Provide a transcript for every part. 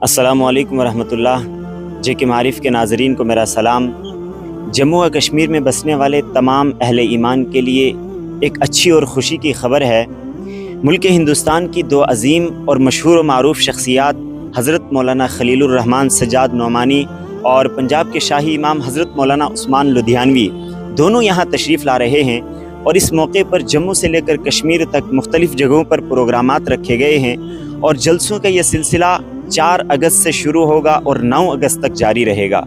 अस्सलामु अलैकुम वरहमतुल्लाह। जे.के. मारिफ के नाज़रीन को मेरा सलाम। जम्मू व कश्मीर में बसने वाले तमाम अहले ईमान के लिए एक अच्छी और ख़ुशी की ख़बर है। मुल्क हिंदुस्तान की दो अजीम और मशहूर व मारूफ़ शख्सियात हज़रत मौलाना खलीलुर रहमान सज्जाद नोमानी और पंजाब के शाही इमाम हज़रत मौलाना उस्मान लुधियानवी दोनों यहाँ तशरीफ़ ला रहे हैं और इस मौके पर जम्मू से लेकर कश्मीर तक मुख्तलिफ़ जगहों पर प्रोग्रामात रखे गए हैं और जलसों का यह सिलसिला 4 अगस्त से शुरू होगा और 9 अगस्त तक जारी रहेगा।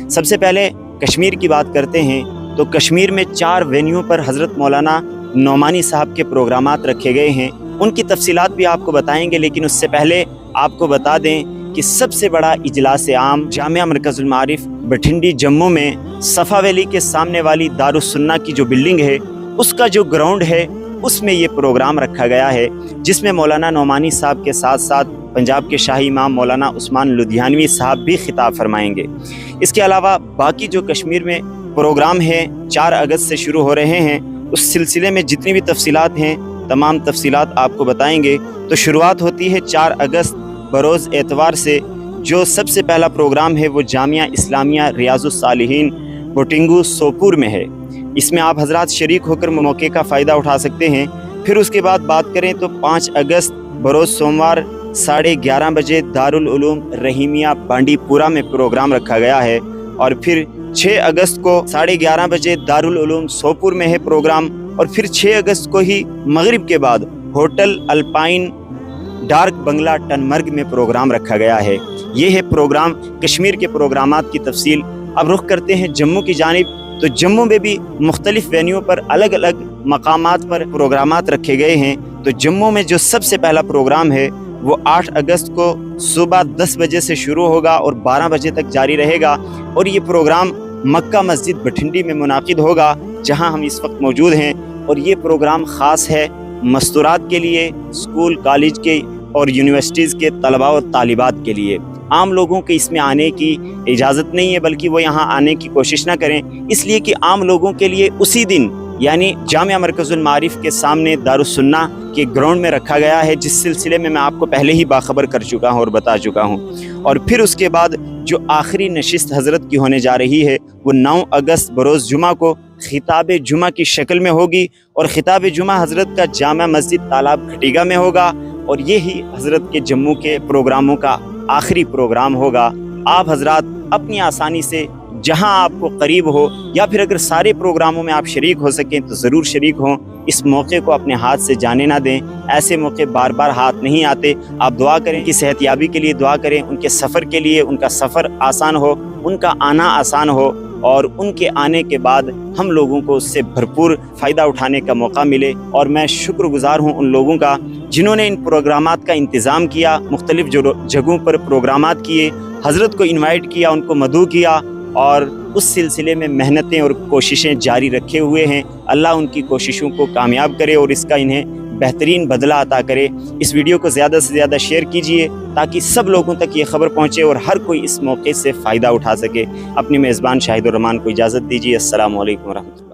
सबसे पहले कश्मीर की बात करते हैं तो कश्मीर में 4 वेन्यू पर हज़रत मौलाना नोमानी साहब के प्रोग्रामात रखे गए हैं। उनकी तफसीलात भी आपको बताएंगे, लेकिन उससे पहले आपको बता दें कि सबसे बड़ा इजलास आम जामिया मरकज़ुल मारिफ बठिंडी जम्मू में सफ़ा वैली के सामने वाली दारुस सुन्ना की जो बिल्डिंग है उसका जो ग्राउंड है उसमें ये प्रोग्राम रखा गया है, जिसमें मौलाना नोमानी साहब के साथ साथ पंजाब के शाही इमाम मौलाना उस्मान लुधियानवी साहब भी खिताब फरमाएंगे। इसके अलावा बाकी जो कश्मीर में प्रोग्राम हैं 4 अगस्त से शुरू हो रहे हैं, उस सिलसिले में जितनी भी तफसीलात हैं तमाम तफसीलात आपको बताएंगे। तो शुरुआत होती है 4 अगस्त बरोज़ एतवार से। जो सबसे पहला प्रोग्राम है वो जामिया इस्लामिया रियाजुस सालिहीन बोटिंगू सोपुर में है। इसमें आप हजरात शरीक होकर मौके का फ़ायदा उठा सकते हैं। फिर उसके बाद बात करें तो 5 अगस्त बरोज़ सोमवार 11:30 बजे दारुल उलूम रहीमिया बांडीपुरा में प्रोग्राम रखा गया है और फिर 6 अगस्त को 11:30 बजे दारुल उलूम सोपुर में है प्रोग्राम और फिर 6 अगस्त को ही मगरिब के बाद होटल अल्पाइन डार्क बंगला टनमर्ग में प्रोग्राम रखा गया है। ये है प्रोग्राम कश्मीर के प्रोग्रामात की तफसील। अब रुख करते हैं जम्मू की जानिब। तो जम्मू में भी मुख्तलिफ वेन्यू पर अलग अलग मकामात पर प्रोग्रामात रखे गए हैं। तो जम्मू में जो सबसे पहला प्रोग्राम है वो 8 अगस्त को सुबह 10 बजे से शुरू होगा और 12 बजे तक जारी रहेगा और ये प्रोग्राम मक्का मस्जिद बठिंडी में मुनाकिद होगा, जहां हम इस वक्त मौजूद हैं। और ये प्रोग्राम ख़ास है मस्तूरात के लिए, स्कूल कॉलेज के और यूनिवर्सिटीज़ के तलबा और तालिबात के लिए। आम लोगों के इसमें आने की इजाज़त नहीं है, बल्कि वो यहाँ आने की कोशिश ना करें, इसलिए कि आम लोगों के लिए उसी दिन यानी जामिया मरकज़ुल मारिफ के सामने दारुस सुन्ना के ग्राउंड में रखा गया है, जिस सिलसिले में मैं आपको पहले ही बाखबर कर चुका हूँ और बता चुका हूँ। और फिर उसके बाद जो आखिरी नशिस्त हज़रत की होने जा रही है वो 9 अगस्त बरोज़ जुमा को खिताब जुमा की शक्ल में होगी और खिताब जुमा हज़रत का जामा मस्जिद तालाब खटीगा में होगा और ये ही हज़रत के जम्मू के प्रोग्रामों का आखिरी प्रोग्राम होगा। आप हज़रात अपनी आसानी से जहां आपको करीब हो या फिर अगर सारे प्रोग्रामों में आप शरीक हो सकें तो ज़रूर शरीक हों। इस मौके को अपने हाथ से जाने ना दें, ऐसे मौके बार बार हाथ नहीं आते। आप दुआ करें कि सेहतयाबी के लिए दुआ करें, उनके सफ़र के लिए, उनका सफ़र आसान हो, उनका आना आसान हो और उनके आने के बाद हम लोगों को उससे भरपूर फ़ायदा उठाने का मौका मिले। और मैं शुक्रगुज़ार हूँ उन लोगों का जिन्होंने इन प्रोग्रामात का इंतज़ाम किया, मुख्तलिफ़ जगहों पर प्रोग्रामात किए, हज़रत को इनवाइट किया, उनको मदऊ किया और उस सिलसिले में मेहनतें और कोशिशें जारी रखे हुए हैं। अल्लाह उनकी कोशिशों को कामयाब करे और इसका इन्हें बेहतरीन बदला अता करे। इस वीडियो को ज़्यादा से ज़्यादा शेयर कीजिए ताकि सब लोगों तक ये खबर पहुँचे और हर कोई इस मौके से फ़ायदा उठा सके। अपनी मेज़बान शाहिदुर रहमान को इजाज़त दीजिए। अस्सलामु अलैकुम वरहमतुल्लाह।